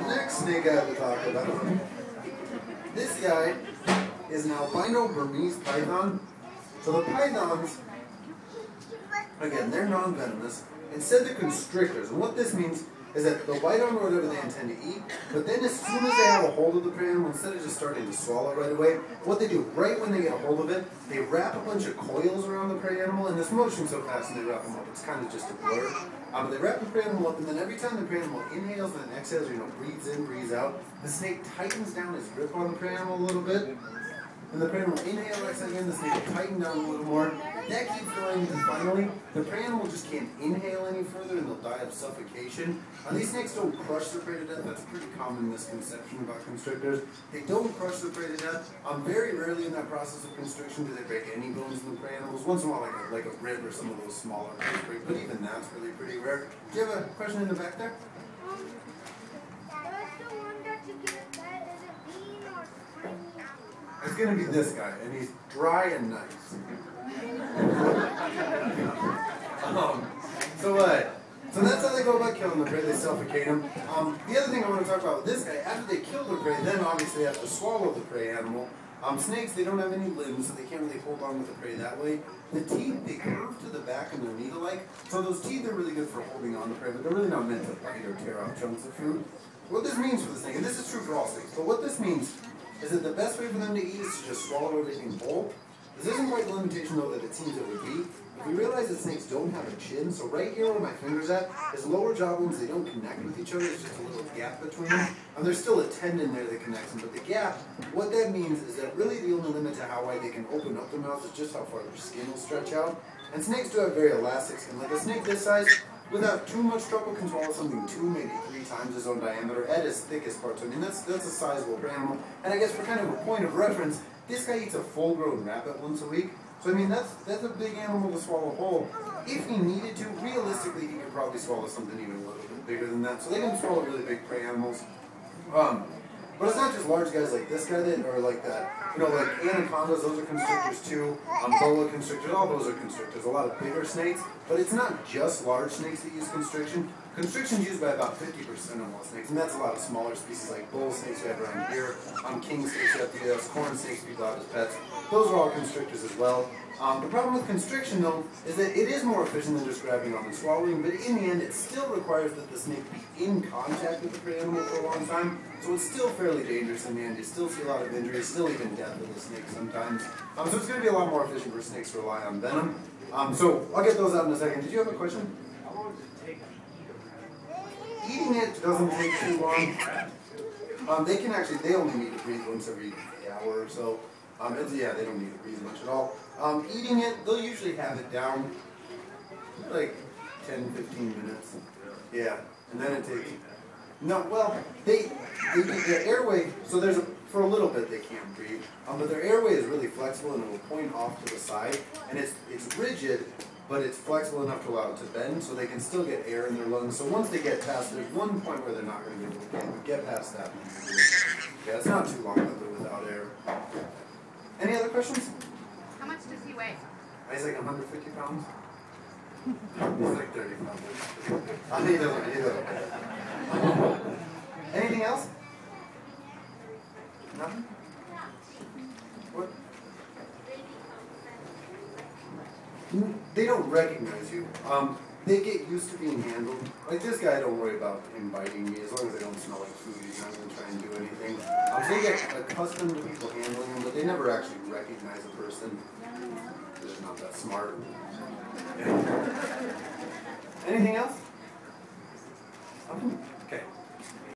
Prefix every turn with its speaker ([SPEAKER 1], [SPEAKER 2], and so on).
[SPEAKER 1] next snake I have to talk about. This guy is an albino Burmese python. So the pythons, again, they're non-venomous. Instead, they're constrictors. And what this means is that they'll bite on whatever they intend to eat, but then as soon as they have a hold of the prey animal, instead of just starting to swallow right away, what they do, right when they get a hold of it, they wrap a bunch of coils around the prey animal, and this motion's so fast and they wrap them up, it's kind of just a blur. But they wrap the prey animal up, and then every time the prey animal inhales and then exhales, or, breathes in, breathes out, the snake tightens down its grip on the prey animal a little bit. And the prey animal inhale, exhale again, the snake will tighten down a little more. That keeps going, and finally, the prey animal just can't inhale any further and they'll die of suffocation. These snakes don't crush their prey to death. That's a pretty common misconception about constrictors. They don't crush their prey to death. Very rarely in that process of constriction do they break any bones in the prey animals. Once in a while, like a rib or some of those smaller bones break, but even that's really pretty rare. Do you have a question in the back there? It's going to be this guy, and he's dry and nice. So that's how they go about killing the prey. They suffocate him. The other thing I want to talk about with this guy, after they kill the prey, then obviously they have to swallow the prey animal. Snakes, they don't have any limbs, so they can't really hold on with the prey that way. The teeth, they curve to the back and they're needle-like. So those teeth are really good for holding on to prey, but they're really not meant to bite or tear off chunks of food. What this means for the snake, and this is true for all snakes, but what this means is that the best way for them to eat is to just swallow everything whole. This isn't quite the limitation, though, that it seems it would be. If we realize that snakes don't have a chin, so right here where my finger's at, is lower jaw bones, they don't connect with each other, there's just a little gap between them. And there's still a tendon there that connects them, but the gap, what that means is that really the only limit to how wide they can open up their mouths is just how far their skin will stretch out. And snakes do have very elastic skin. Like a snake this size, without too much trouble, can swallow something 2, maybe 3 times its own diameter at its thickest part. So I mean, that's a sizable animal. And I guess for kind of a point of reference, this guy eats a full-grown rabbit once a week. So I mean, that's a big animal to swallow whole. If he needed to, realistically, he could probably swallow something even a little bit bigger than that. So they can swallow really big prey animals. But it's not just large guys like this guy that are like that. Like anacondas, those are constrictors too. Boa constrictors, all those are constrictors. A lot of bigger snakes, but it's not just large snakes that use constriction. Constriction is used by about 50% of all snakes, and that's a lot of smaller species like bull snakes we have around here, king snakes we have to use, corn snakes people have as pets. Those are all constrictors as well. The problem with constriction, though, is that it is more efficient than just grabbing on and swallowing, but in the end, it still requires that the snake be in contact with the prey animal for a long time, so it's still fairly dangerous in the end. You still see a lot of injuries, still even death with the snake sometimes. So it's going to be a lot more efficient for snakes to rely on venom. So I'll get those out in a second. Did you have a question?
[SPEAKER 2] How long does it take to eat a prey?
[SPEAKER 1] Eating it doesn't take too long. They only need to breathe once every hour or so. Yeah, they don't need to breathe much at all. Eating it, they'll usually have it down like 10, 15 minutes. Yeah, and then it takes, their airway, so for a little bit they can't breathe, but their airway is really flexible and it will point off to the side, and it's rigid, but it's flexible enough to allow it to bend, so they can still get air in their lungs. So once they get past, there's one point where they're not going to be able to get past that. Yeah, it's not too long that they're without air. Any other questions?
[SPEAKER 3] How much does he weigh?
[SPEAKER 1] He's like 150 pounds. He's like 30 pounds. He doesn't. Anything else? Nothing? What? They don't recognize you. They get used to being handled. Like this guy, don't worry about him biting me. As long as they don't smell like food, he's not going to try and do anything. They get accustomed to people handling him, but they never actually recognize a person. They're not that smart. Anything else?